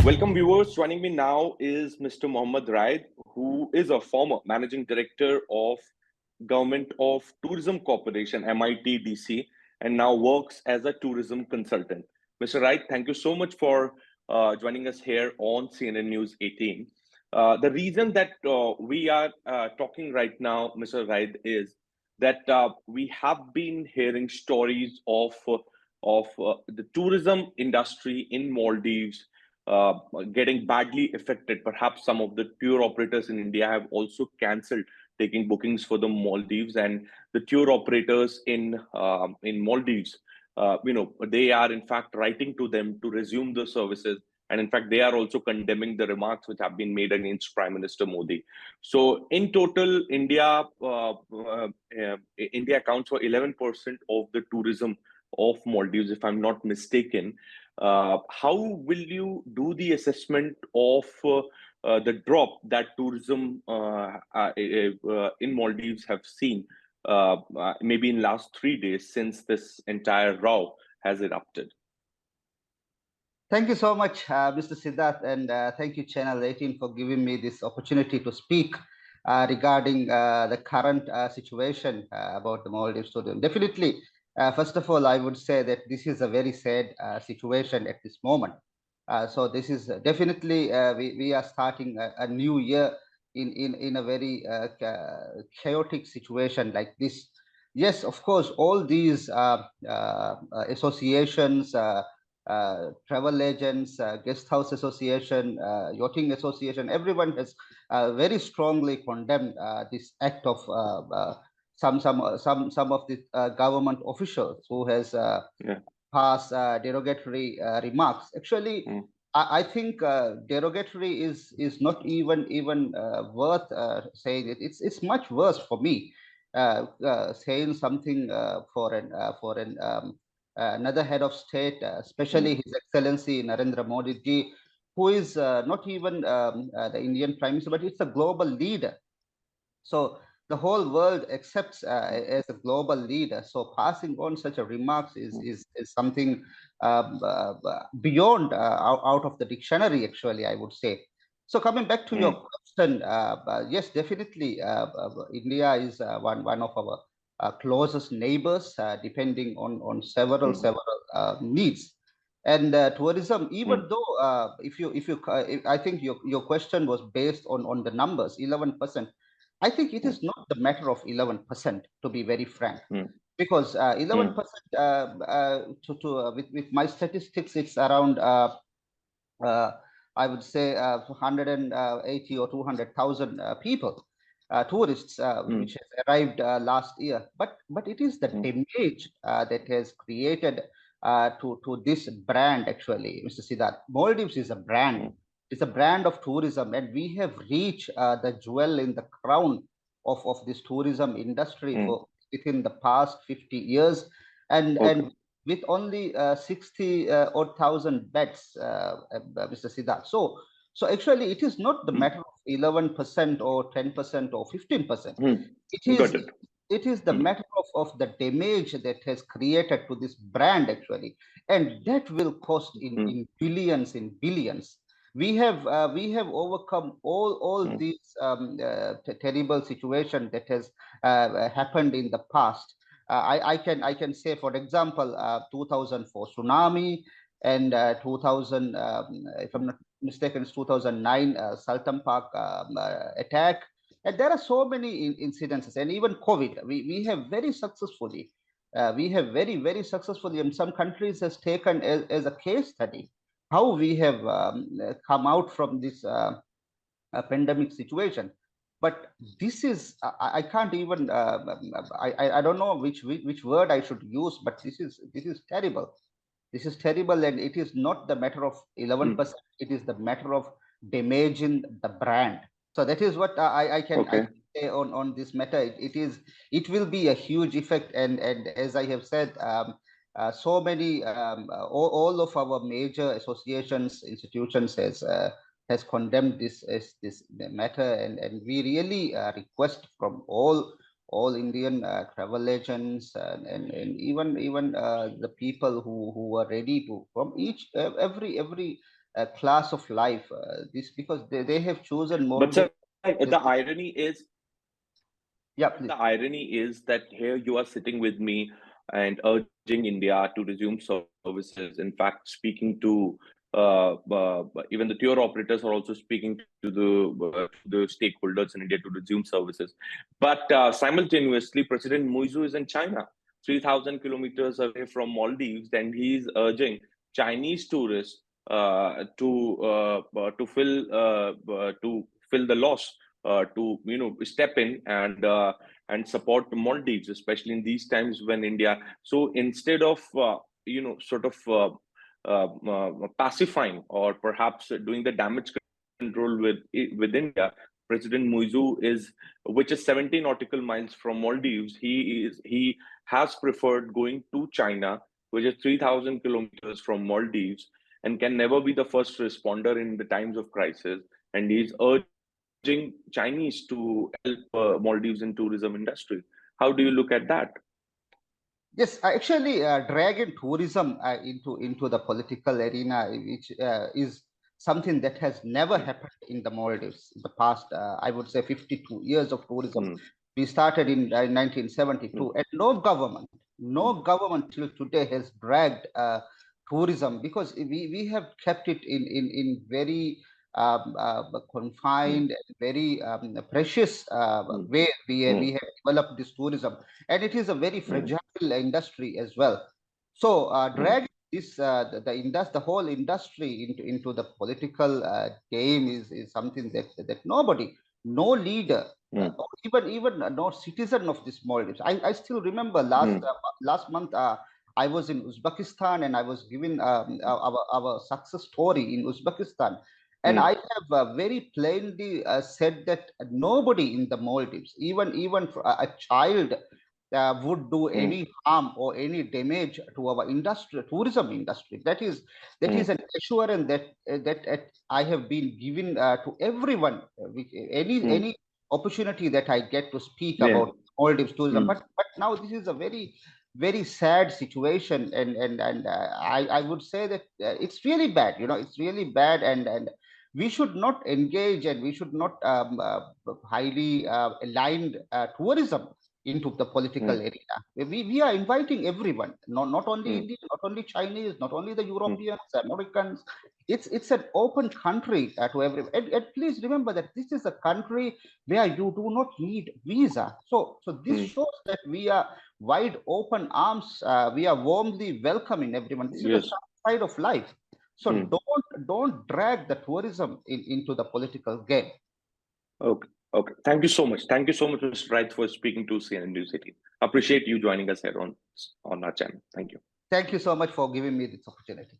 Welcome viewers. Joining me now is Mr. Mohammad, who is a former managing director of Government of Tourism Corporation, MITDC, and now works as a tourism consultant. Mr. Raid, thank you so much for joining us here on CNN News 18. The reason that we are talking right now, Mr. Raid, is that we have been hearing stories of the tourism industry in Maldives uh, getting badly affected. Perhaps some of the tour operators in India have also cancelled taking bookings for the Maldives, and the tour operators in Maldives, they are in fact writing to them to resume the services, and in fact they are also condemning the remarks which have been made against Prime Minister Modi. So in total, India accounts for 11% of the tourism of Maldives, if I'm not mistaken. How will you do the assessment of the drop that tourism in Maldives have seen, maybe in last 3 days since this entire row has erupted? Thank you so much, Mr. Siddharth, and thank you, Channel 18, for giving me this opportunity to speak regarding the current situation about the Maldives tourism. Definitely, first of all, I would say that this is a very sad situation at this moment. So this is definitely we are starting a new year in a very chaotic situation like this. Yes, of course, all these associations. Travel agents, guest house association, yachting association, everyone has very strongly condemned this act of some of the government officials who has Yeah. passed derogatory remarks. Actually, I think derogatory is not even worth saying it. It's much worse for me saying something for an another head of state, especially His Excellency Narendra Modi ji, who is not even the Indian Prime Minister, but it's a global leader. So the whole world accepts as a global leader. So passing on such a remarks is something beyond out of the dictionary, actually, I would say. So coming back to your question, yes, definitely, India is one of our closest neighbors, depending on several needs. And tourism, even though I think your question was based on the numbers, 11%. I think it is not the matter of 11%, to be very frank, because 11% with my statistics, it's around I would say 180 or 200,000 people, tourists, which has arrived last year. But it is the damage that has created to this brand, actually, Mr. Siddharth. Maldives is a brand. It's a brand of tourism, and we have reached the jewel in the crown of this tourism industry for within the past 50 years, and with only 60 odd thousand beds, Mr. Siddharth. So actually, it is not the matter of 11% or 10% or 15%. It is the matter of the damage that has created to this brand, actually, and that will cost in billions, in billions. We have overcome all these terrible situation that has happened in the past. I can say, for example, 2004 tsunami, and 2000, if I'm not mistaken, it's 2009 Sultan Park attack. And there are so many incidences, and even COVID. We have very successfully, very successfully, and some countries has taken as a case study how we have come out from this pandemic situation. But this is I can't even I don't know which word I should use, but this is terrible. This is terrible, and it is not the matter of 11%. It is the matter of damaging the brand. So that is what I can say on this matter. It will be a huge effect, and as I have said, so many all of our major associations, institutions has condemned this matter, and we really request from all Indian travel agents, and even the people who are ready to, from every class of life. This because they have chosen But Maldives. sir, the irony is, Yeah, the please. irony is that here you are sitting with me and urging India to resume services. In fact, speaking to even the tour operators are also speaking to the stakeholders in India to resume services. But simultaneously, President Muizu is in China, 3,000 kilometers away from Maldives, and he's urging Chinese tourists to fill the loss, to step in and support Maldives, especially in these times when India. So instead of sort of pacifying or perhaps doing the damage control with India, President Muizu is, which is 70 nautical miles from Maldives, he has preferred going to China, which is 3,000 kilometers from Maldives, and can never be the first responder in the times of crisis. And he's urging Chinese to help Maldives in tourism industry. How do you look at that? Yes, actually, dragging tourism into the political arena, which is something that has never happened in the Maldives in the past. I would say 52 years of tourism. We started in 1972, and no government till today has dragged tourism, because we have kept it in very confined and very precious way. We have developed this tourism, and it is a very fragile industry as well. So dragging this the whole industry into the political game is something that nobody, no leader, or even no citizen of this Maldives. I still remember last month I was in Uzbekistan, and I was given our success story in Uzbekistan. And I have very plainly said that nobody in the Maldives, even for a child, would do any harm or any damage to our tourism industry. That is an assurance that I have been given to everyone, any opportunity that I get to speak Yeah. about Maldives tourism. But now this is a very sad situation, and I would say that it's really bad. It's really bad, and we should not engage, and we should not highly aligned tourism into the political arena. We are inviting everyone, not only Indian, not only Chinese, not only the Europeans, Americans. It's an open country to everyone. And please remember that this is a country where you do not need visa. So this shows that we are wide open arms. We are warmly welcoming everyone. This is the side of life. So don't drag the tourism into the political game. Okay. Okay. Thank you so much. Thank you so much, Mr. Wright, for speaking to CNN-News18. Appreciate you joining us here on our channel. Thank you. Thank you so much for giving me this opportunity.